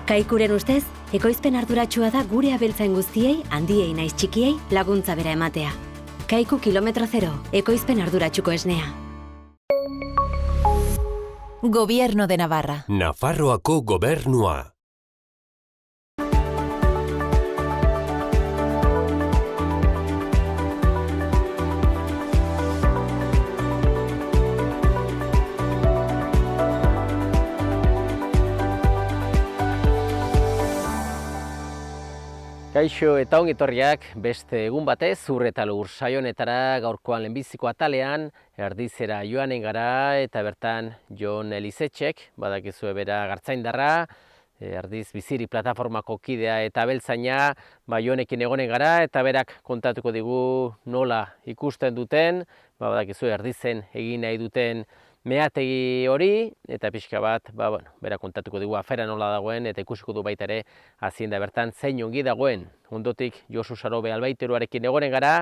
Kaikuren ustez, ekoizpen arduratsua da gure abeltzain guztiei, handiei naiz txikiei, laguntza bera ematea. Kaiku kilometro zero, ekoizpen arduratsuko esnea. Gobierno de Navarra. Nafarroako gobernua. Kaixo eta ongitorriak beste egun batez zur eta lur saio honetara gaurkoan lehenbiziko atalean erdizera joanen gara eta bertan Jon Elizetxek, badakizue bera gartzaindarra, Erdiz Bizirik plataformako kidea eta abeltzaina, Jonekin egonen gara eta berak kontatuko digu nola ikusten duten, badakizue Erdizen egin nahi duten meategi hori, eta pixka bat, bera kontatuko digu afera nola dagoen, eta ikusiko du baita ere hazienda bertan zein ongi dagoen. Ondotik Josu Sarobe albaiteruarekin egonen gara,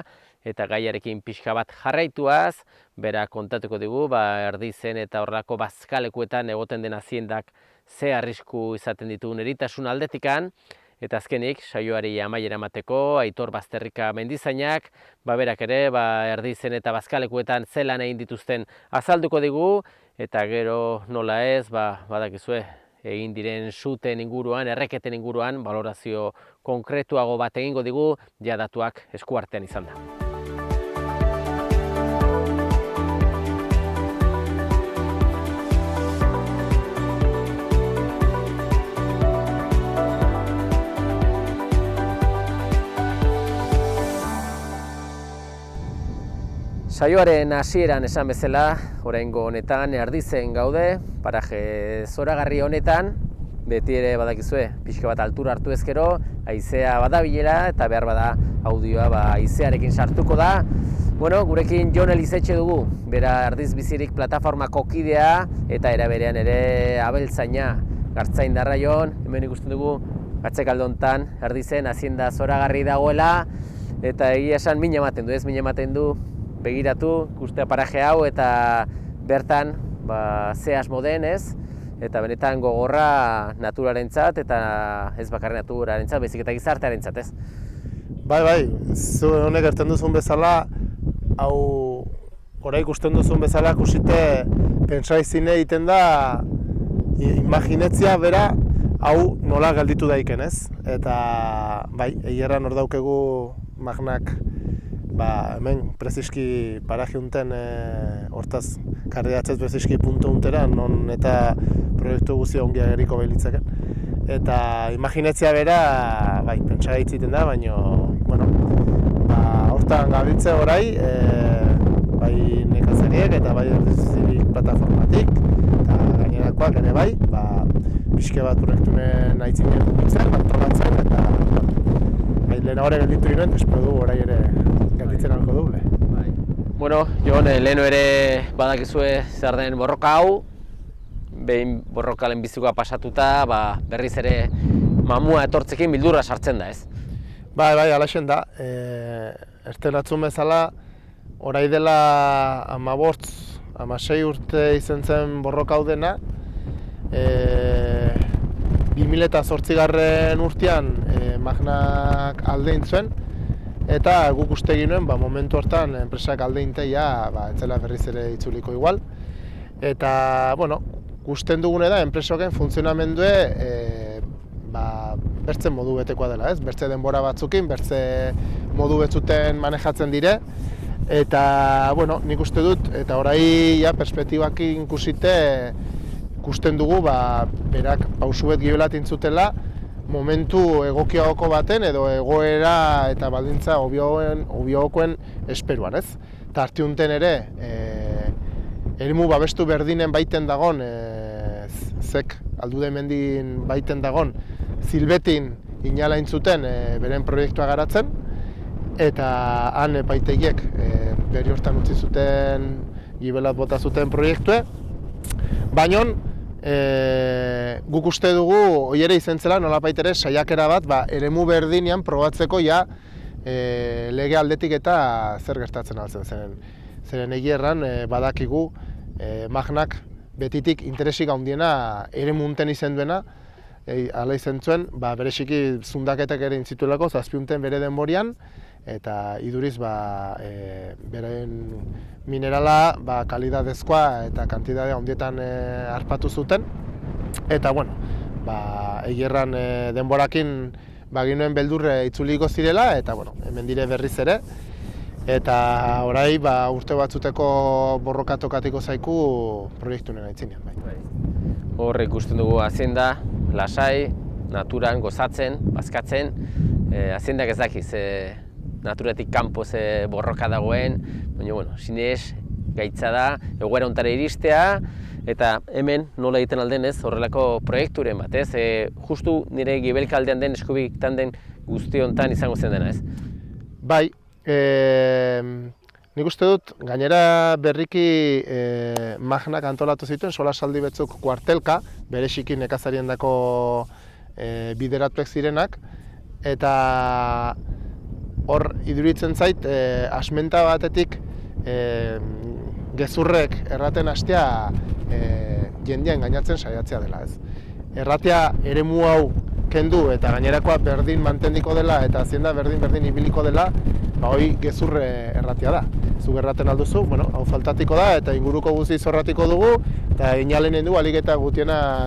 eta gaiarekin pixka bat jarraituaz, bera kontatuko digu, Erdizen eta horrelako bazkalekuetan egoten den haziendak ze arrisku izaten ditugun eritasun aldetikan, eta azkenik, saioari amaiera emateko, Aitor Bazterrika mendizainak, berak ere, Erdizen eta bazkalekuetan zelan egin dituzten azalduko digu, eta gero nola ez, badakizue, egin diren suten inguruan, erreketen inguruan, balorazio konkretuago bat egingo digu, datuak eskuartean izan da. Saioaren hasieran esan bezala, oraingo honetan Erdizen gaude, paraje zoragarri honetan, beti ere badakizue, pixka bat altura hartu ezkero, haizea badabilera eta behar bada audioa haizearekin sartuko da. Gurekin Jon Elizetxe dugu, bera Erdiz Bizirik plataformako kidea eta era berean ere abeltzaina gartzaindarra Jon, hemen ikusten dugu atzekalde hontan Erdizen hazienda zoragarri dagoela eta egia esan min ematen du, begiratu, ikustea paraje hau eta bertan ze asmo den ez, eta benetan gogorra naturarentzat eta ez bakarrik naturarentzat, baizik eta gizartearentzat ez. Bai, zu honek gertzen duzun bezala, hau ora ikusten duzun bezala, ikusite pentsaizine egiten da imaginetzia bera hau nola gelditu daiken ez. Eta bai, eierran hor daukegu magnak hemen preziski paraje unten hortaz karriatzez preziski puntu untera, non eta proiektu guztia ongi ageriko behilitzeken. Eta imaginetzia bera, pentsa hitziten da, baina, hortan gabiltze orai, bai nekazariek eta bai Erdizik plataformatik, eta gainerakoak ere pixke bat proiektunen aitzinen dutzen, antolatzen, eta lehen hori gelditu ginen, espero du orai ere gelditzen alko duble. Jon, leheno ere badakizue zer den borroka hau, behin borroka lehenbizikoa pasatuta, berriz ere mamua etortzekin bildurra sartzen da, ez? Bai, alaxen da. Erten atzun bezala, orai dela 16 urte izan zen borroka hau dena. 2008 urtean magnak aldein zuen, eta guk uste ginen, momentu hortan enpresak aldeinteia etzela berriz ere itzuliko igual. Eta, gusten dugune da, enpresoken funtzionamendue bertzen modu betekoa dela, ez? Bertze denbora batzukin, bertze modu betzuten manejatzen dire. Eta, nik uste dut, eta orai perspektibakin ikusite, ikusten dugu, berak pausu bet gibelatin zutela, momentu egokiagoko baten edo egoera eta baldintza obiokoen esperuan, ez? Eta artiunten ere, eremu babestu berdinen baiten dagon, zek aldude mendin baiten dagon, zilbetin inalain zuten beren proiektua garatzen, eta han epaitegiek beri hortan utzi zuten, gibelat bota zuten proiektue, baina guk uste dugu, hori ere izan zela, nolapait ere saiakera bat, eremu berdinean probatzeko lege aldetik eta zer gertatzen altzen zen. Zeren egierran badakigu magnak betitik interesik handiena eremu unten izan duena, hala izan zuen, bereziki zundaketak ere intzituelako, 7 urte bere denborian, eta iduriz beren minerala kalidadezkoa eta kantidadea ondietan harpatu zuten. Eta, bueno, egierran denborakin ginuen beldurre itzuliko zirela, eta, bueno, hemen dire berriz ere. Eta orai urte batzuteko borrokatokatiko zaiku proiektu nena itzinean. Hor ikusten dugu hazienda, lasai, naturan, gozatzen, bazkatzen. Haziendak ez dakiz, naturatik kanpo ze borroka dagoen, baina, bueno, sinez gaitza da, egoera hontara iristea, eta hemen nola egiten alden ez horrelako proiekturen bat, ez? Justu nire gibelkaldean den, eskubiktan den guzti hontan izango zen dena, ez? Bai, nik uste dut, gainera berriki Magnak antolatu zituen, solasaldi batzuk kuartelka, bereziki nekazariendako bideratuak zirenak, eta hor iduritzen zait, asmenta batetik gezurrek erraten hastea jendean gainatzen saiatzea dela, ez? Erratea eremu hau kendu eta gainerakoa berdin mantendiko dela eta hazienda berdin ibiliko dela, hori gezurre erratea da. Zuk erraten alduzu, bueno, hau faltatiko da eta inguruko guzti zorratiko dugu eta inalenen du alik eta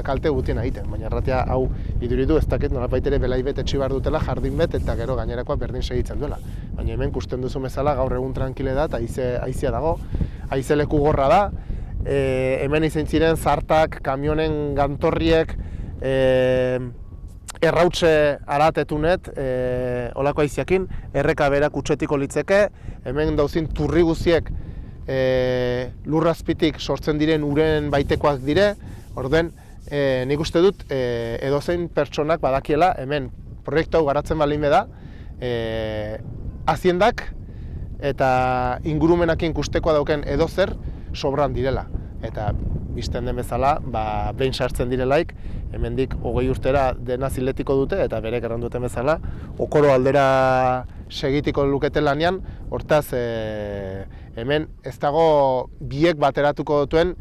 kalte gutiena egiten. Baina erratea hau iduridu ez dakit nolapait ere belaibet etxibar dutela, jardin bet eta gero gainerakoa berdin segitzen duela. Baina hemen kusten duzu bezala gaur egun trankile da eta haizea dago, haize leku gorra da. Hemen izan ziren zartak, kamionen gantorriek, errautze aratetunet, olako haiziakin, erreka berak utxetiko litzeke, hemen dauzin turri guziek lurrazpitik sortzen diren uren baitekoak dire, orden nik uste dut edozein pertsonak badakiela hemen proiektu hau garatzen balin da, haziendak eta ingurumenakin kustekoa dauken edozer sobran direla. Eta bizten den bezala, behin sartzen direlaik, hemendik 20 urtera dena ziletiko dute eta berek erran duten bezala, okoro aldera segitiko lukete lanean, hortaz hemen ez dago biek bateratuko dutuen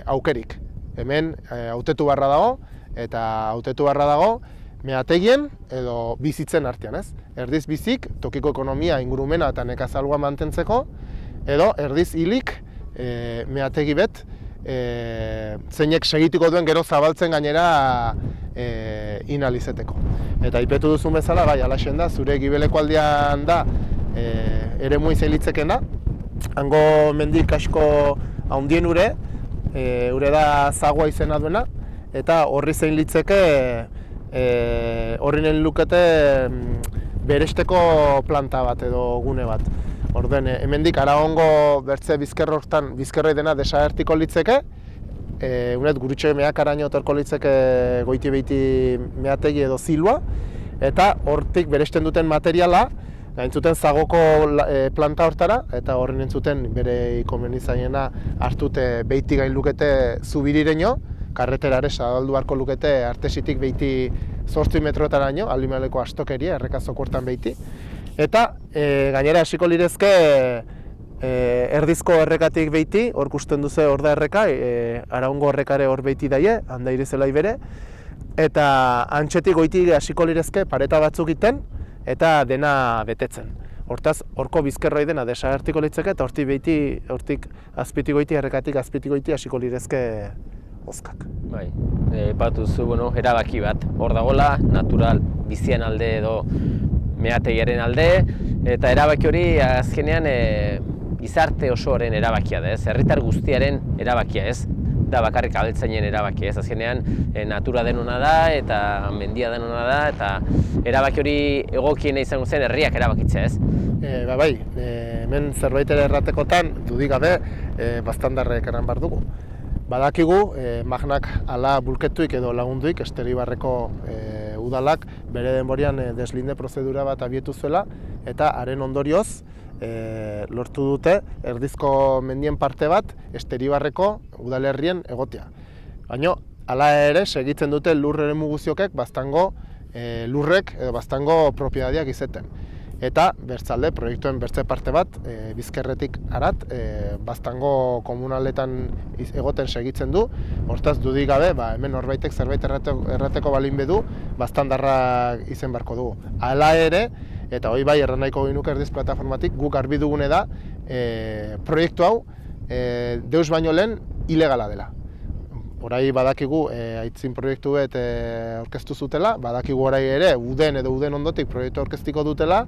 aukerik. Hemen hautetu barra dago, eta hautetu barra dago meategien edo bizitzen artean, ez? Erdiz bizik, tokiko ekonomia, ingurumena eta nekazalua mantentzeko, edo erdiz hilik meategi bet, zeinek segituko duen gero zabaltzen gainera inalizeteko. Eta ipetu duzun bezala, bai, alaxen da, zure gibeleko aldean da eremu izelitzeken da. Hango mendik asko handien ure da Zagua izena duena, eta horri zein litzeke horrinen lukete beresteko planta bat edo gune bat. Orden, hemendik Aragongo bertze bizkerroi dena desagertiko litzeke, unet gurutxe meakaraino etorko litzeke goiti-beiti meategi edo zilua, eta hortik beresten duten materiala, gaintzuten Zagoko planta hortara, eta horren entzuten bere ikomenizainena hartute beiti gain lukete zubirireño, karreterare zabaldu beharko lukete artesitik beiti 8 metrotaraino, alimaleko astokeria, errekazoko hortan beiti. Eta gainera hasiko lirezke erdizko errekatik beiti, hor kusten duze hor da erreka, Aragongo errekare hor beiti daie, handa irizela ibere, eta antxetik goiti hasiko lirezke pareta batzuk iten, eta dena betetzen. Hortaz, horko bizkerroi dena desagertiko litzeke, eta hortik azpitik goiti, errekatik azpitik goiti hasiko lirezke ozkak. Bai, batuzu, erabaki bat, hor dagoela, natural, bizian alde edo meategiaren alde, eta erabaki hori azkenean gizarte osoaren erabakia da, ez? Herritar guztiaren erabakia, ez? Da bakarrik abeltzainen erabakia, ez? Azkenean natura denona da eta mendia denona da, eta erabaki hori egokiena izango zen herriak erabakitzea, ez? Bai, hemen zerbait ere erratekotan, dudik gabe, baztandarrek eran behar dugu. Badakigu, Magnak ala bulketuik edo lagunduik, Esteribarreko udalak bere denborian deslinde prozedura bat abietu zuela, eta haren ondorioz lortu dute erdizko mendien parte bat Esteribarreko udalerrien egotea. Baina, hala ere, segitzen dute lur eremu guziokek baztango lurrek edo baztango propiedadiak izaten. eta bertzalde, proiektuen bertze parte bat, Bizkerretik harat, Baztango komunaletan egoten segitzen du, hortaz dudik gabe, hemen norbaitek zerbait errateko balin bedu, Baztandarrak izen beharko dugu. Hala ere, eta hori bai erran nahiko genuke Erdiz plataformatik, guk garbi dugune da, proiektu hau, deus baino lehen, ilegala dela. Orai badakigu aitzin proiektu bet aurkeztu zutela, badakigu orai ere uden edo uden ondotik proiektu aurkeztiko dutela,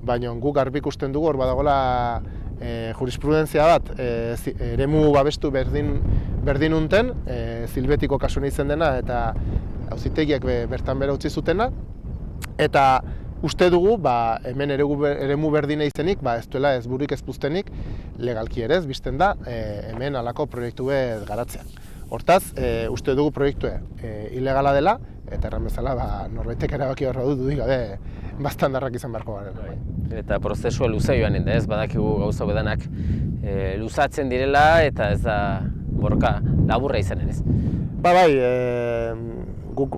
baina guk garbi ikusten dugu hor badagoela jurisprudentzia bat eremu babestu berdin unten, Zilbetiko kasuna izen dena eta auzitegiak bertan bera utzi zutena, eta uste dugu hemen eremu berdina izenik, ez duela ez burik ez puztenik legalki ere ez bizten da hemen halako proiektu bet garatzea. Hortaz, uste dugu proiektue ilegala dela, eta erran bezala norbaitek erabaki horra dudik gabe Baztandarrak izan beharko garen. Eta prozesua luze joan ez, badakigu gauza bedanak luzatzen direla eta ez da borroka laburra izanen ez. Guk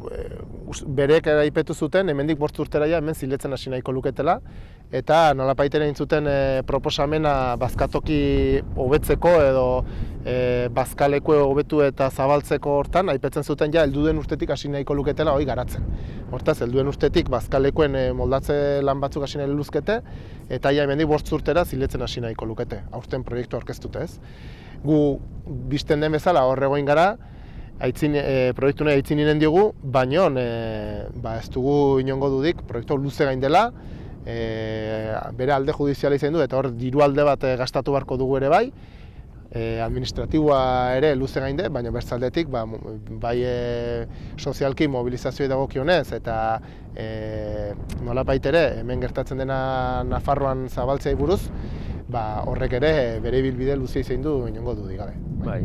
berek aipetu zuten, hemendik 5 urtera hemen ziletzen hasi nahiko luketela, eta nolabaitera egin zuten proposamena bazkatoki hobetzeko edo bazkalekue hobetu eta zabaltzeko hortan, aipetzen zuten helduen urtetik hasi nahiko luketela hori garatzen. Hortaz, helduen urtetik bazkalekuen moldatze lan batzuk hasi nahi luzkete, eta hemendik 5 urtera ziletzen hasi nahiko lukete, aurten proiektu aurkeztute ez. Gu bizten den bezala horregoin gara, proiektu nahi aitzin inen diogu, baina ez dugu inongo dudik, proiektu luze gain dela, bere alde judiziala izan du, eta hor diru alde bat gastatu beharko dugu ere bai, administratiboa ere luze gain de, baina bertzaldetik bai sozialki mobilizazioa dagokionez, eta nolabait ere hemen gertatzen dena Nafarroan zabaltzea buruz, horrek ere bere ibilbide luzea izan du inongo dudik gabe. Bai.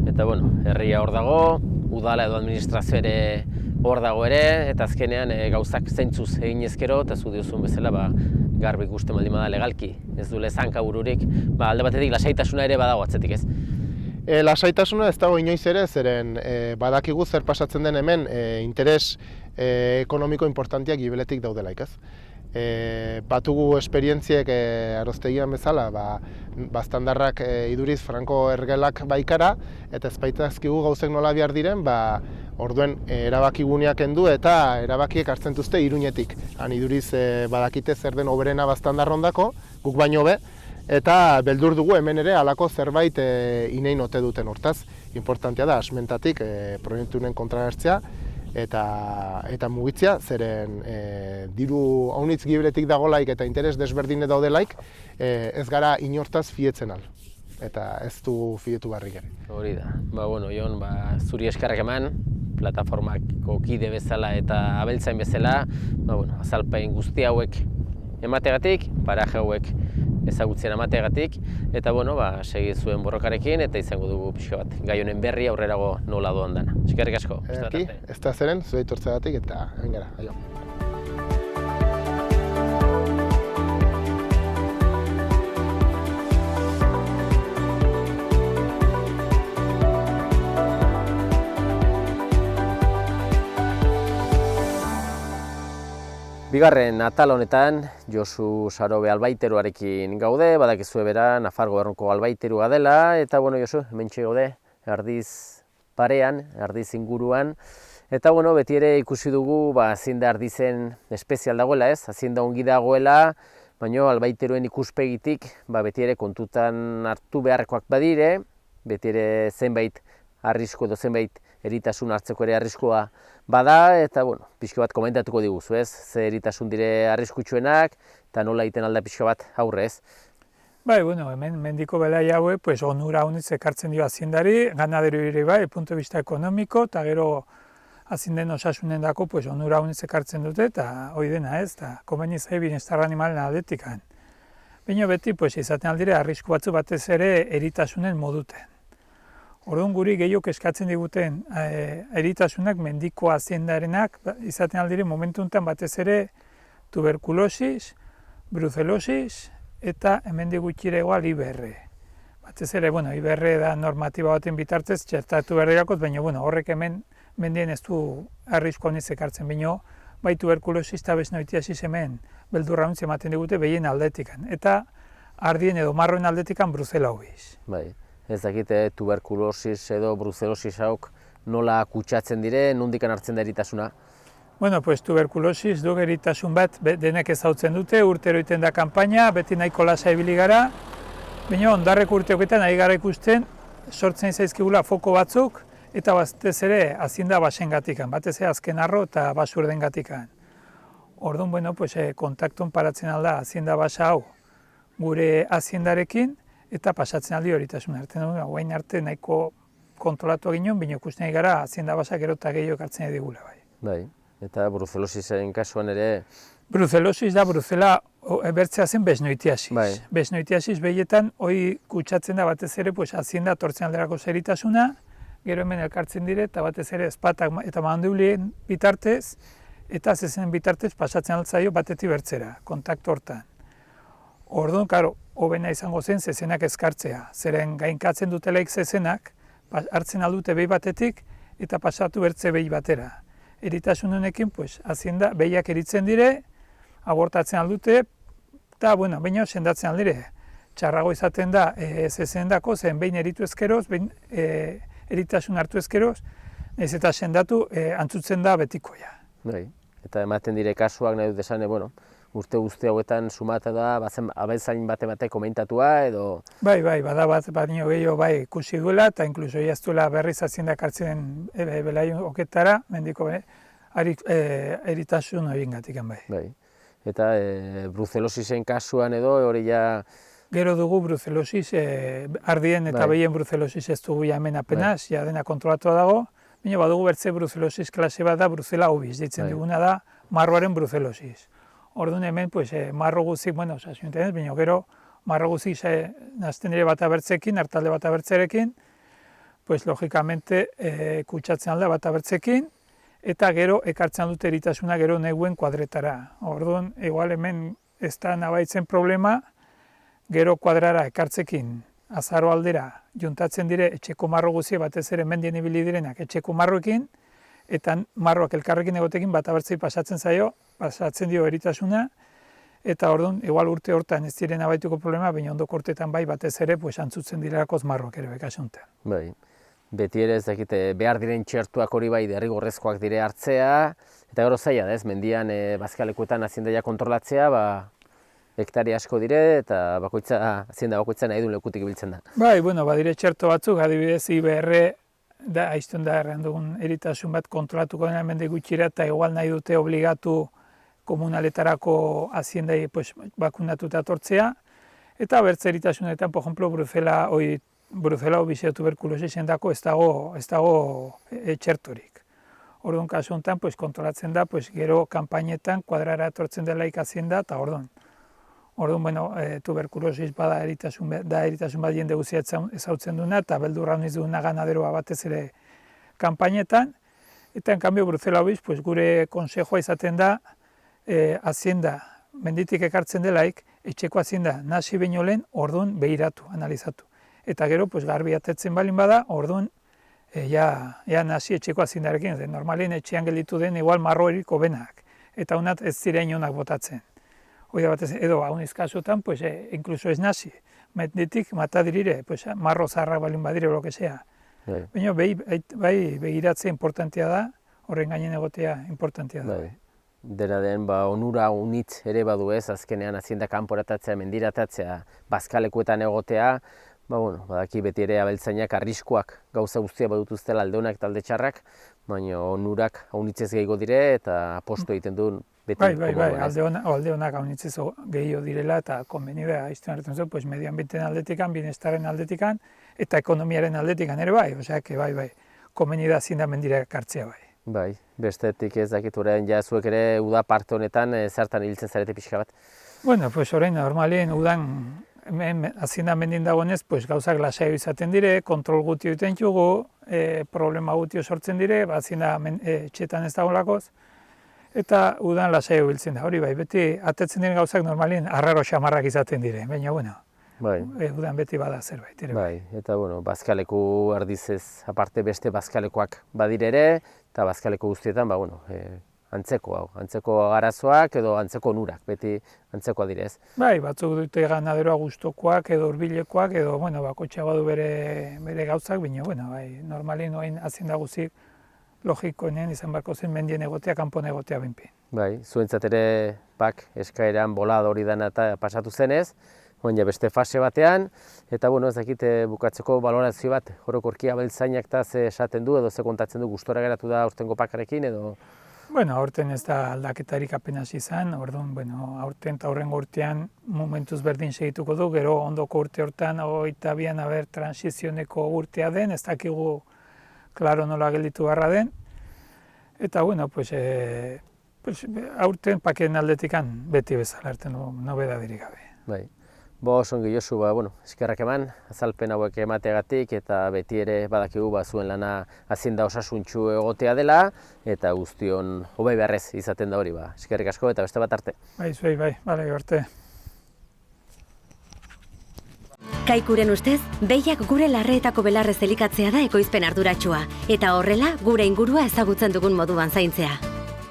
Eta herria hor dago, udala edo administrazio ere hor dago ere, eta azkenean gauzak zeintzuz egin ezkero, eta zu diozun bezala garbi ikusten baldin bada legalki, ez du lezanka bururik, alde batetik lasaitasuna ere badago atzetik ez? Lasaitasuna ez dago inoiz ere, zeren badakigu zer pasatzen den hemen interes ekonomiko importantiak gibeletik daudelaik ez. Batugu esperientziek aroztegian bezala, Baztandarrak iduriz Franko ergelak baikara, eta ez baitazkigu gauzek nola behar diren, orduen erabakiguneak kendu eta erabakiek hartzen duzte Iruñetik. Han iduriz badakite zer den oberena Baztandarrondako, guk baino be, eta beldur dugu hemen ere halako zerbait inein ote duten hortaz. Importantea da, asmentatik proiektunen kontra hartzea, eta mugitzea, zeren diru haunitz gibeletik dagolaik eta interes desberdine daudelaik, ez gara inortaz fietzen al, eta ez du fietu barrik ere. Hori da. Jon, zuri eskerrak eman, plataformako kide bezala eta abeltzain bezala, azalpen guzti hauek emategatik, paraje hauek ezagutzen emategatik, eta segi zuen borrokarekin eta izango dugu pixka bat gai honen berri aurrerago nola doan dana. Eskerrik asko. Ez da zeren, zuei tortzegatik eta hemen gara, aio. Bigarren atal honetan, Josu Sarobe albaiteruarekin gaude, badakizue bera, Nafar Gobernuko albaiterua dela, eta Josu, hementxe gaude, Erdiz parean, Erdiz inguruan, eta beti ere ikusi dugu, zein da Erdizen espezial dagoela ez, zein da ongi dagoela, baina albaiteruen ikuspegitik, beti ere kontutan hartu beharrekoak badire, beti ere zenbait arrisku edo zenbait eritasun hartzeko ere arriskua bada, eta pixka bat komentatuko diguzu ez, ze eritasun dire arriskutsuenak, eta nola egiten alda pixka bat aurre ez. Hemen mendiko belai haue, onura honitz ekartzen dio haziendari, ganaderoari bai, punto vista ekonomiko, eta gero hazienden osasunen dako, onura honitz ekartzen dute, eta hori dena ez, eta komeni zai bienestar animalen aldetikan. Baina beti, izaten aldire, arrisku batzu batez ere eritasunen moduten. Orduan guri gehiok eskatzen diguten eritasunak mendiko haziendarenak izaten aldire momentu honetan batez ere tuberkulosis, brucelosis eta hemendik gutxiregoa IBR. Batez ere, IBR da normatiba baten bitartez txertatu behar dirakot, baina horrek hemen mendien ez du arrisku honiz ekartzen, baina bai tuberkulosis eta besnoitiasis hemen beldurrauntzi ematen digute behien aldetikan. Eta ardien edo marroen aldetikan bruzela hobiz. Bai, ez dakite tuberkulosis edo bruzelosis hauk nola kutsatzen dire, nondikan hartzen da eritasuna? Bueno, pues tuberkulosis du eritasun bat denek ezautzen dute, urtero iten da kanpaina, beti nahiko lasa ibili gara, baina ondarreko urteoketan ari gara ikusten sortzen zaizkigula foko batzuk, eta batez ere azienda basengatikan, batez ere azken arro eta basurdengatikan. Orduan, bueno, pues, kontaktun paratzen alda azienda basa hau gure aziendarekin, eta pasatzen aldi horitasun arte. Guain arte nahiko kontrolatu egin, baina ikusten ari gara azienda basa gero eta gehiago ekartzen digula. Bai, eta bruzelosisaren kasuan ere... Bruzelosis da bruzela bertzea zen besnoitiasis. Bai. Besnoitiasis behietan hori kutsatzen da batez ere pues, azienda tortzen alderako zeritasuna, gero hemen elkartzen dire eta batez ere ezpatak eta mandibulien bitartez, eta zezen bitartez pasatzen altzaio batetik bertzera, kontaktu hortan. Orduan, karo, hobena izango zen zezenak ezkartzea, zeren gainkatzen dutelaik zezenak, hartzen aldute behi batetik eta pasatu bertze behi batera. Eritasun honekin, pues, azienda behiak eritzen dire, abortatzen aldute, eta, bueno, baina sendatzen aldire. Txarrago izaten da, zezendako, zen behin eritu ezkeroz, behin eritasun hartu ezkeroz, ez eta sendatu antzutzen da betikoia. Bai, eta ematen dire kasuak nahi dut esan, bueno, urte guzti hauetan sumata da, bazen abezain bate komentatua edo... Bai, bada bat, baino gehiago bai ikusi duela, eta inkluso jaztuela berriz aziendak hartzen belaio oketara, mendiko eritasun horien gatiken bai. Bai, eta bruzelosisen kasuan edo hori ja... Gero dugu bruzelosis, ardien eta behien bruzelosis ez dugu hemen apenas, ja dena kontrolatua dago, baina badugu bertze bruzelosis klase bat da bruzela hobiz, ditzen duguna da marroaren bruzelosis. Orduan hemen, pues, marro guzik, bueno, osasunten ez, baina gero marro guzik nazten ere bat abertzekin, hartalde bat abertzerekin, pues, logikamente kutsatzen alda bat abertzekin, eta gero ekartzen dute eritasuna gero neguen kuadretara. Orduan, igual hemen ez da nabaitzen problema, gero kuadrara ekartzekin azaro aldera juntatzen dire etxeko marro guzie batez ere mendien ibili direnak etxeko marroekin, eta marroak elkarrekin egotekin bat abertzei pasatzen dio eritasuna, eta orduan, igual urte hortan ez diren abaituko problema, baina ondoko urteetan bai batez ere pues, antzutzen direlakoz marroak ere bekasuntean. Bai, beti ere ez dakite behar diren txertuak hori bai derrigorrezkoak dire hartzea, eta gero zaila da ez, mendian bazkalekuetan aziendaia kontrolatzea, hektari asko dire eta azienda bakoitza nahi duen lekutik ibiltzen da. Bai, bueno, badire txerto batzuk, adibidez IBR da aiztun da erran dugun eritasun bat kontrolatuko dena mende gutxira eta igual nahi dute obligatu komunaletarako aziendai pues, bakunatuta tortzea. Eta bertze eritasunetan, por ejemplo, bruzela obizio tuberkulosisen dako ez dago txertorik. Orduan, kasu honetan, pues, kontrolatzen da, pues, gero kanpainetan kuadrara etortzen dela ikazienda eta orduan. Orduan, bueno, tuberkulosis bada eritasun bat jende guzia ezautzen duna eta beldurra honiz duguna ganaderoa batez ere kanpainetan. Eta, en cambio, bruzela hobiz, pues, gure konsejoa izaten da azienda menditik ekartzen delaik, etxeko azienda nasi baino lehen, orduan behiratu, analizatu. Eta gero, pues, garbi atetzen balin bada, orduan ja nasi etxeko aziendarekin. Normalien etxean gelditu den igual marroeriko benak, eta honat ez ziren onak botatzen. Hoi da batez, edo hauniz kasutan, pues, inkluso ez nasi, menditik matadirire, pues, marro zaharrak balin badire, lo que sea. Baina bai begiratzea importantea da, horren gainen egotea importantea da. Dena den, onura unitz ere badu ez, azkenean azienda kanporatatzea, mendiratatzea, bazkalekuetan egotea, badaki beti ere abeltzainak arriskuak gauza guztia badutuztela alde honak eta alde txarrak, baina onurak haunitzez gehiago dire eta apostu egiten duen beti. Bai, alde honak haunitzez gehiago direla eta konbenidea izten hartzen zuen, pues, medio ambienten aldetikan, bienestaren aldetikan eta ekonomiaren aldetikan ere bai, osea, bai, konbenidea azienda mendira ekartzea bai. Bai, bestetik ez dakit orain ja zuek ere uda parte honetan zertan hiltzen zarete pixka bat? Bueno, pues orain normalien udan azienda mendin dagoenez, pues gauzak lasaio izaten dire, kontrol gutio egiten jugu, problema gutio sortzen dire, azienda etxetan ez dagoelakoz, eta udan lasaio biltzen da. Hori bai, beti atetzen diren gauzak normalien arraro xamarrak izaten dire, baina bueno. Udan beti bada zerbait. Bai, eta bazkaleku erdizez aparte beste bazkalekoak badire ere, eta bazkaleko guztietan, antzeko arazoak edo antzeko onurak, beti antzekoa direz. Bai, batzuk dute ganaderoa gustokoak edo hurbilekoak edo, bakotxea badu bere gauzak, baina, bai, normalin oain hazienda guzik logikoenean izan barko zen mendien egotea, kanpon egotea benpin. Bai, zuentzat ere eskaeran bolada hori dana eta pasatu zenez, ja beste fase batean, eta ez dakit bukatzeko balorazio bat, orokorki abeltzainak eta ze esaten du edo ze kontatzen du gustora geratu da aurtengo pakarekin edo... Aurten ez da aldaketarik apenas izan, orduan, aurten eta horrengo urtean momentuz berdin segituko du, gero ondoko urte hortan, 22an transizioneko urtea den, ez dakigu klaro nola gelditu barra den, eta, aurten pakeen aldetikan beti bezala hartzen du, nobedadirik gabe. Bai. Osongi Josu, eskerrak eman, azalpen hauek emateagatik eta beti ere badakigu zuen lana hazienda osasuntsu egotea dela eta guztion hobe beharrez izaten da hori, eskerrik asko eta beste bat arte. Bai, zuei, bale, arte. Kaikuren ustez, behiak gure larreetako belarrez elikatzea da ekoizpen arduratsua eta horrela gure ingurua ezagutzen dugun moduan zaintzea.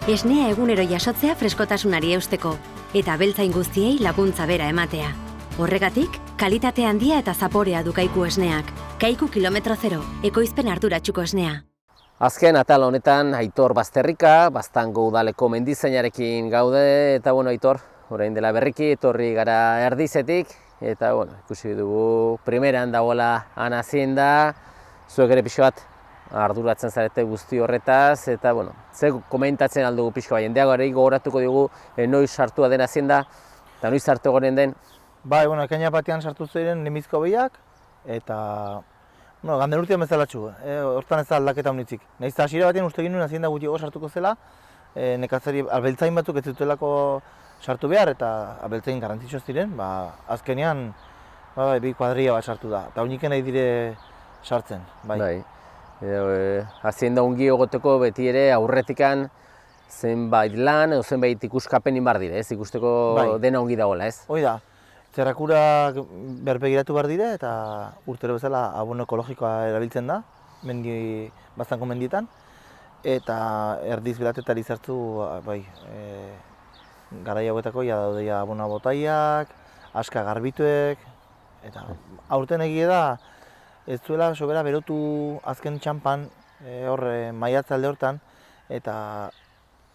Esnea egunero jasotzea freskotasunari eusteko eta abeltzain guztiei laguntza bera ematea. Horregatik, kalitate handia eta zaporea du Kaiku esneak. Kaiku kilometro zero, ekoizpen arduratsuko esnea. Azken atal honetan Aitor Bazterrika, Baztango udaleko mendizainarekin gaude eta Aitor, orain dela berriki etorri gara Erdizetik eta ikusi dugu primeran dagoela han hazienda, zuek ere pixo bat arduratzen zarete guzti horretaz eta ze komentatzen aldugu pixo bat, jendeago ere gogoratuko dugu noiz sartua den hazienda eta noiz sartu goren den. Bai, ekaina batean sartu ziren limizko behiak, eta ganden urtean bezalatxu, hortan ez da aldaketa honitzik. Nahiz eta hasiera batean uste ginen hazienda gutxiago sartuko zela, nekatzari abeltzain batzuk ez zutelako sartu behar, eta abeltzain garrantzitsuak ziren, azkenean bi kuadria bat sartu da, eta honiken nahi dire sartzen. Bai. Hazienda ongi egoteko beti ere aurretikan zenbait lan edo zenbait ikuskapen inbar dire, ikusteko dena ongi dagoela, ez? Hoi da. Zerrakurak berbegiratu behar dire eta urtero bezala abono ekologikoa erabiltzen da, Baztango mendietan, eta erdiz belatetari zartu, garai hauetako daude abono botaiak, aska garbituek, eta aurten egie da, ez zuela sobera berotu azken txampan, maiatza alde hortan, eta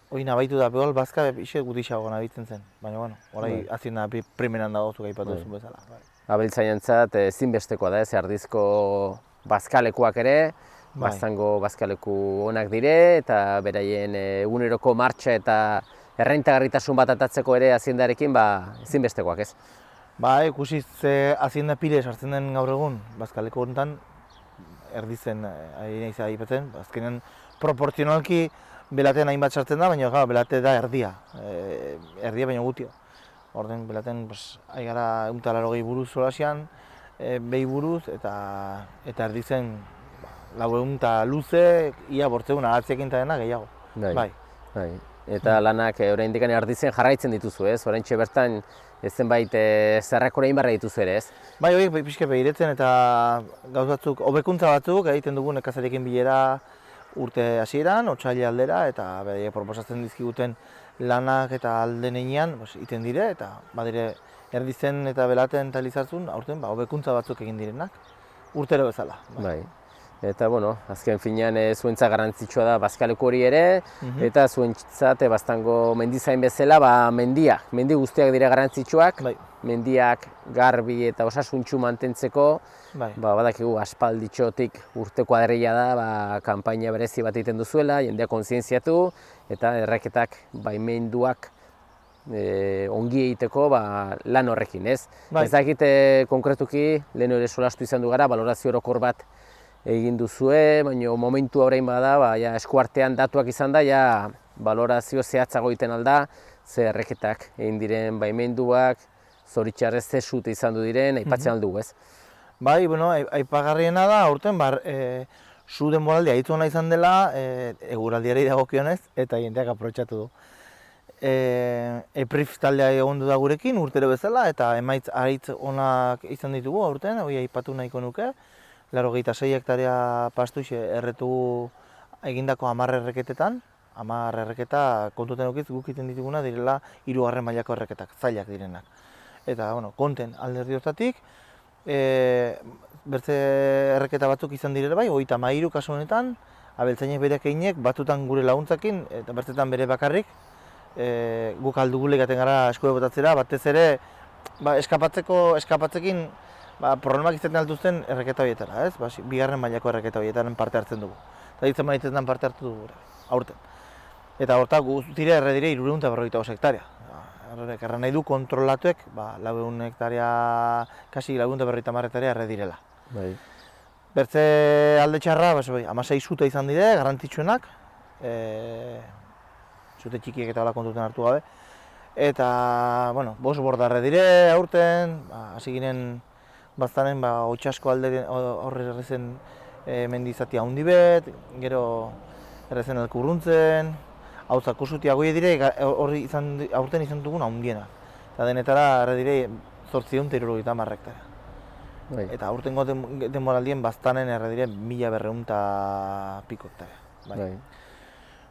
hori nabaitu da, behol bazka ixe gutixago nabitzen zen, baina horai hazienda primeran dago zuk aipatu duzun bezala. Abeltzainentzat ezinbestekoa da, Erdizko bazkalekuak ere, Baztango bazkaleku onak dire eta beraien eguneroko martxa eta errentagarritasun bat atatzeko ere haziendarekin ezinbestekoak, ez? Ikusi ze hazienda pire sartzen den gaur egun bazkaleko honetan Erdizen ari nahiz aipatzen, azkenean proportzionalki belatean hainbat sartzen da, baina belate da erdia baina gutio. Orden belaten ari gara 180 buruz solasian, behi buruz eta Erdizen 400 luze, ia 800 ahatziekin eta dena gehiago. Bai. Eta lanak oraindik Erdizen jarraitzen dituzu, ez? Oraintxe bertan zenbait zerrakora inbarra dituzu ere, ez? Bai, horiek pixke behiretzen eta gauz batzuk, hobekuntza batzuk egiten dugu nekazarekin bilera urte hasieran, otsaile aldera, eta proposatzen dizkiguten lanak eta aldenean iten dire, eta badire Erdizen eta Belaten eta Elizartzun aurten hobekuntza batzuk egin direnak, urtero bezala. Bai. Eta, azken finean zuentzat garrantzitsua da bazkaleku hori ere, eta zuentzat Baztango mendizain bezala, mendi guztiak dira garrantzitsuak, mendiak garbi eta osasuntsu mantentzeko, badakigu aspalditxotik urte kuadrilla da, kanpaina berezi bat egiten duzuela, jendea kontzientziatu, eta erreketak baimenduak ongi egiteko lan horrekin, ez? Ez dakit konkretuki, lehen ere solastu izan du gara, balorazio orokor bat egin duzue, baina momentu orain bada, eskuartean datuak izan da, balorazio zehatzago egiten alda, ze erreketak egin diren baimenduak, zoritxarrez ze sute izan du diren, aipatzen aldugu, ez? Bai, aipagarriena da, aurten, su denboraldia hitz ona izan dela, eguraldiari dagokionez, eta jendeak aprobetxatu du. EPRIF taldea egon du da gurekin, urtero bezala, eta emaitz aritz onak izan ditugu aurten, hori aipatu nahiko nuke. 86 hektarea pastuxe erretu egindako 10 erreketetan, 10 erreketa kontuten edukiz guk egiten dituguna direla 3. mailako erreketak, zailak direnak. Eta, konten alderdi hortatik, bertze erreketa batzuk izan direla bai, 33 kasu honetan, abeltzainek bereak einek batutan gure laguntzakin, eta bertzetan bere bakarrik, guk aldugule gaten gara eskue botatzera, batez ere, eskapatzekin problemak izaten altuzten erreketa horietara, ez? 2. mailako erreketa horietan parte hartzen dugu. Eta ditzen maitetan parte hartu dugu, aurten. Eta horta guztire erre dire 345 hektaria. Erran nahi du kontrolatuek, 400 hektaria, kasi 450 hektaria erre direla. Bertze alde txarra, 16 zute izan dire, garrantzitsuenak, zute txikiek eta kontuten hartu gabe. Eta, 5 borda erre dire, aurten, hasi ginen baztanen, Otsasko alde horre errezen mendizatia handi bet, gero errezen elkurruntzen, hau zakusutia goie dire, aurten izan dugun handiena. Eta denetara erre dire 870 hektaria. Eta aurtengo denboraldien baztanen erre dire 1200 piko hektaria.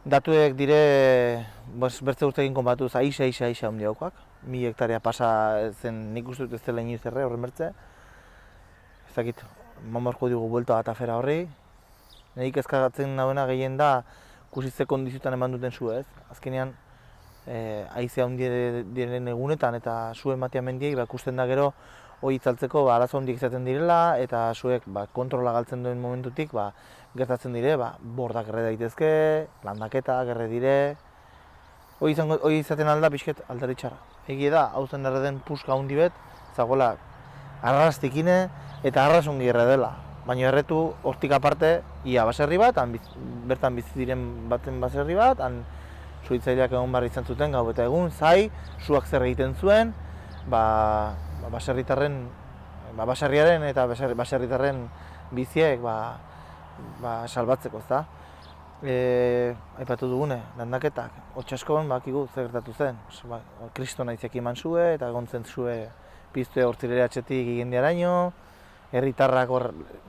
Datuek dire, bertze urtekin konbatuz, aixa handi haukoak. 1000 hektaria pasa zen nik uste dut ez dela inoiz erre horren bertze. Ez dakit, mamorko dugu buelta bat afera horri. Nahik ezkagatzen nagoena gehien da, kusitze kondizioetan eman duten zu, ez? Azkenean, haize handi diren egunetan eta zu ematea mendiei, ikusten da gero hori itzaltzeko arazo handiak izaten direla, eta zuek kontrola galtzen duen momentutik gertatzen dire, bordak erre daitezke, landaketak erre dire. Hori izaten alda pixket aldari txarra. Egia da, hau zen erre den puska handi bet, zagoela arrastikine eta arrasongi erre dela. Baina erretu hortik aparte, ia baserri bat, bertan bizi diren baten baserri bat, suhitzaileak egon barri izan zuten gau eta egun, zai, zuak zer egiten zuen, baserriaren eta baserritarren biziek salbatzeko, ezta. Aipatu dugune, landaketak, Otsaskon bakigu zer gertatu zen. Kristona izaki eman zue eta egontzen zue piztue hortzirere atxetik igendiaraino, herritarrak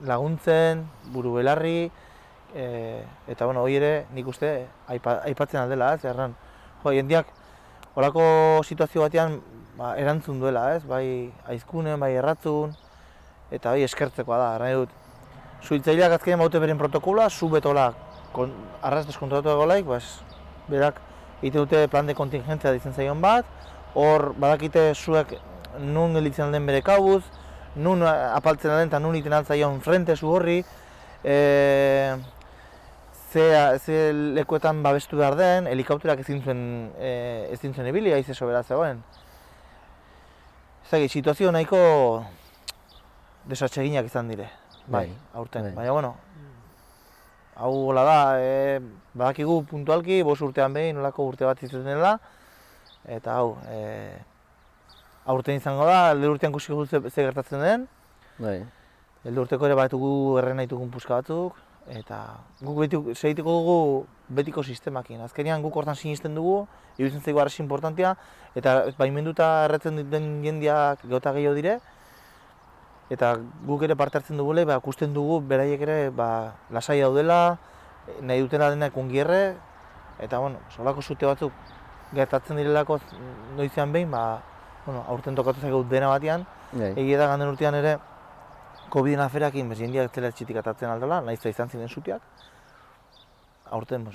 laguntzen, buru belarri, eta hori ere nik uste aipatzen aldela, ez, erran. Jendeak horako situazio batean erantzun duela, ez, bai aizkunen, bai erratzun, eta bai eskertzekoa da, erran dut. Suhitzaileak azkenean baute beren protokoloa, zu betola arras deskontrolatu egolaik, berak egiten dute plan de kontingentzia ditzen zaion bat, hor badakite zuek nun gelditzen den bere kabuz, nun apaltzen den eta nun iten altzaion frente zu horri, ze lekuetan babestu behar den, helikauterak ezin zuen ibili, haize sobera zegoen. Situazio nahiko desatseginak izan dire, aurten. Baina, hau gola da, badakigu puntualki, 5 urtean behin nolako urte bat izaten dela, eta hau, aurten izango da, alde urtean kusiko dut ze gertatzen den. Alde urteko ere baitugu erren nahitugun puska batzuk, eta guk segitiko dugu betiko sistemakin. Azkenean guk hortan sinisten dugu, iruditzen zaigu arrasi importantia, eta baimenduta erretzen den jendeak gauta gehiago dire, eta guk ere parte hartzen dugule, ikusten dugu beraiek ere lasai daudela, nahi dutena denak ongi erre, eta solako zute batzuk gertatzen direlako noizean behin, aurten tokatu zaigu dena batean, egia da ganden urtean ere COVID-en aferakin jendeak zela txitik atatzen aldela, nahiz izan ziren zuteak, aurten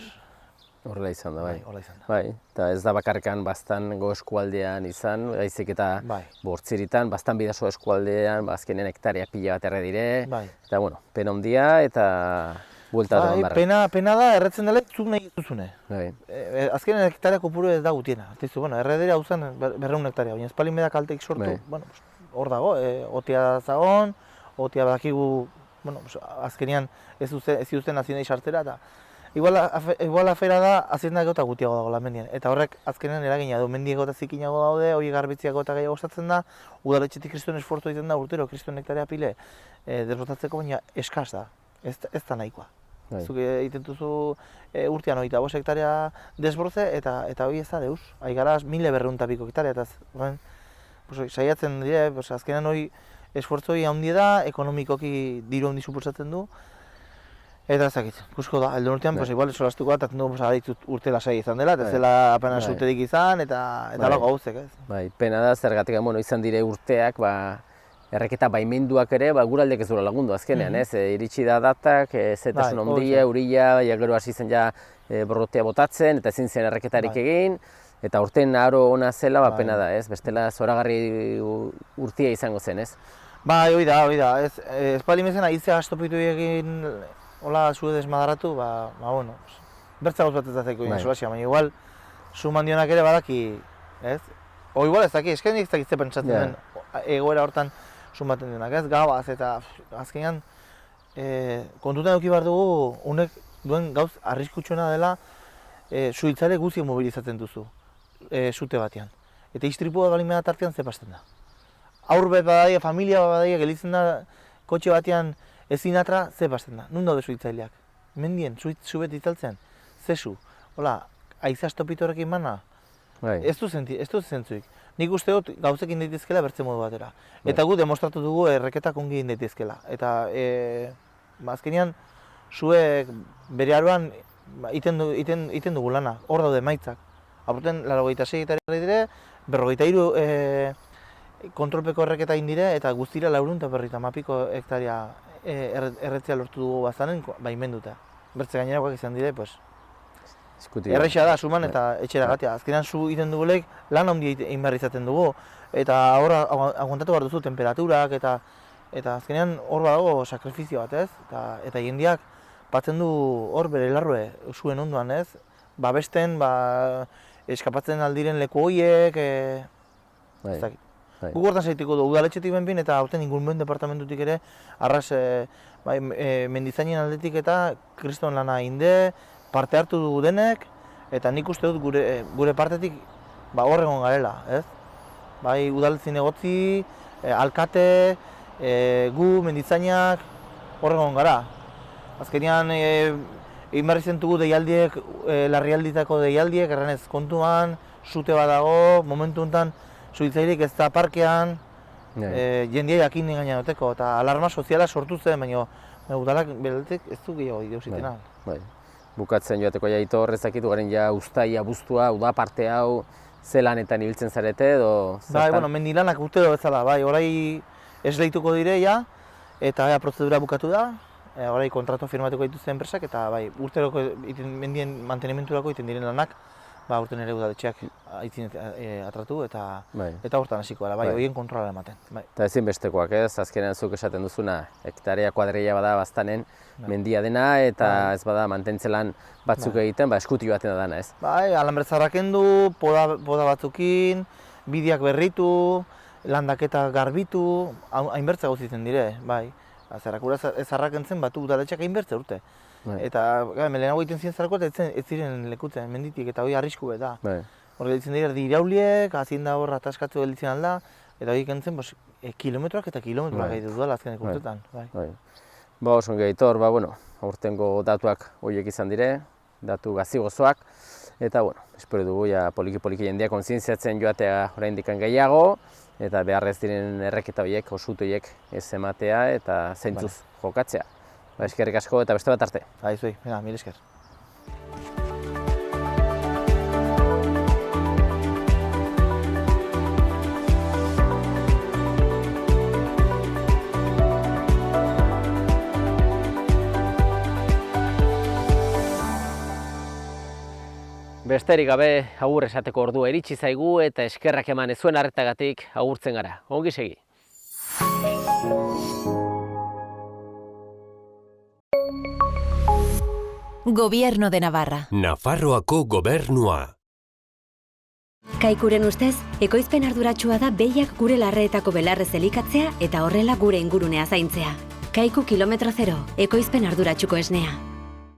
horrela izan da, bai. Horrela izan da. Bai, eta ez da bakarrikan Baztango eskualdean izan, baizik eta Bortziritan, Baztan bidaso eskualdean, azkenean hektaria pila bat erre dire, eta pena handia eta buelta eman barra. Pena da, erretzen dela, zuk nahi ez duzune. Azkenean hektaria kopuru ez da gutiena. Erre dira hau zen 200 hektaria, baina espalin bedak kalteik sortu, hor dago, otia zagon, otia badakigu, azkenean ez duzten aziendei sartzera, eta igual afera da, aziendak eta gutiago dago mendian. Eta horrek azkenean eragina du, mendiago eta zikinago daude, hori garbitziago eta gehiago osatzen da, udaletxetik kriston esfortu egiten da urtero, kriston hektaria pile desbotatzeko, baina eskaz da, ez da nahikoa. Zuk egiten duzu urtean 25 hektaria desbortze eta hori ez da deus. Aigara 1200 piko hektaria, eta saiatzen dire, azkenean hori esfortzu handi da, ekonomikoki diru handi suposatzen du, Eta ezakit, ikusko da, heldu urtean, pues igual solastuko da, eta du urte lasai izan dela, eta zela apenas urterik izan, eta lago gauzek, ez? Bai, pena da, zergatik, izan dire urteak, erreketa baimenduak ere, guraldek ez dura lagundu azkenean, ez? Iritsi da datak, zetasun ondia, urila, gero hasi zen ja borrotea botatzen, eta ezin zen erreketarik egin, eta urten aro ona zela, pena da, ez? Bestela zoragarri urtia izango zen, ez? Bai, hoi da, ez pali mezen aizea astopitu egin, hola, zue desmadaratu, bueno, bertza gauz bat ez da zaiko solazia, baina igual, zu mandionak ere badaki, ez? O igual ez daki, eskenik ez dakitze pentsatzen den egoera hortan zu baten denak, ez? Gabaz eta azkenean kontutan eduki behar dugu, unek duen gauz arriskutsuena dela suhiltzaile guztiak mobilizatzen duzu, zute batean. Eta istripua bali meda tartean zepasten da. Aur bat badaia, familia bat badaia, gelitzen da kotxe batean ezin atra, zepasten da. Nun daude suhiltzaileak? Mendien, zubet itzaltzen, zezu. Hola, aiza estopito horrekin mana? Ez du zentzuik. Nik uste dut gauzekin daitezkela bertze modu batera. Eta gu demostratu dugu erreketak ongi daitezkela. Eta azkenean, zuek bere aroan iten dugu lana, hor daude maitzak. Aporten, 86 hektarea dire, 43 kontrolpeko erreketa indire, eta guztira 450 hektarea erretzea lortu dugu bazanen baimenduta. Bertze gainerakoak izan dire, erraixa da, suman eta etxera gatea. Azkenean zu iten dugulek lan handi egin behar izaten dugu. Eta hor aguantatu behar duzu temperaturak eta azkenean hor badago sakrifizio bat, ez? Eta jendeak batzen du hor bere larrue zuen onduan, ez? Babesten, eskapatzen aldiren leku horiek, ez dakit. Guk hortan zaitiko du, udaletxetik benpin eta aurten ingurumen departamentutik ere arras mendizainen aldetik eta kriston lana inde, parte hartu dugu denek, eta nik uste dut gure partetik hor egon garela, ez? Bai, udaletxin egotzi, alkate, gu, mendizainak, hor egon gara. Azkenean, egin behar izan dugu deialdiek, larrialditako deialdiek, erranez kontuan, sute bat dago, momentu honetan, suhiltzailerik ez da parkean, jendia jakin gaina duteko, eta alarma soziala sortu zen, baina udalak beletik ez du gehiago ideuzitena. Bukatzen joateko jaito horrezakitu garen ja uztaia, abuztua, uda parte hau, ze lanetan ibiltzen zarete edo zertan? Bai, bueno, mendilanak urtero bezala, bai, orai esleituko dire ja, eta prozedura bukatu da, orai kontratu firmatuko dituzte enpresak, eta bai, urteroko mendien mantenimenturako iten diren lanak, urten ere udaletxeak aitzin atratu eta hortan hasiko gara, horien kontrola ematen. Eta ezinbestekoak ez, azkenean zuk esaten duzuna, hektarea kuadrilla bada baztanen mendia dena eta ez bada mantentzelan batzuk egiten, eskuti baten da dana ez. Bai, alanbertzarrak endu, poda batzukin, bideak berritu, landaketa garbitu, hainbertze gauzitzen dire, bai. Zerrakura ezarrak entzen batu udaletxeak hainbertze urte. Eta lehenago egiten ziren zarako eta ez ziren lekutzen menditik eta hori arrisku da. Hor gelditzen dira dirauliek, hazienda hor ataskatu gelditzen alda, eta hori kentzen kilometroak eta kilometroak egiten duela azkenek urtetan. Oso ongi Aitor, aurtengo datuak horiek izan dire, datu gazi-gozoak, eta espero dugu poliki-poliki jendeak kontzientziatzen joatea oraindik gehiago, eta beharrez diren erreketa horiek, osutu horiek ez ematea eta zentzuz jokatzea. Eskerrik asko eta beste bat arte. Zuei, mil esker. Besterik gabe agur esateko ordua iritsi zaigu eta eskerrak eman zuen arretagatik agurtzen gara. Ongi segi. Gobierno de Navarra. Nafarroako gobernua. Kaikuren ustez, ekoizpen arduratsua da behiak gure larreetako belarrez elikatzea eta horrela gure ingurunea zaintzea. Kaiku kilometro zero, ekoizpen arduratsuko esnea.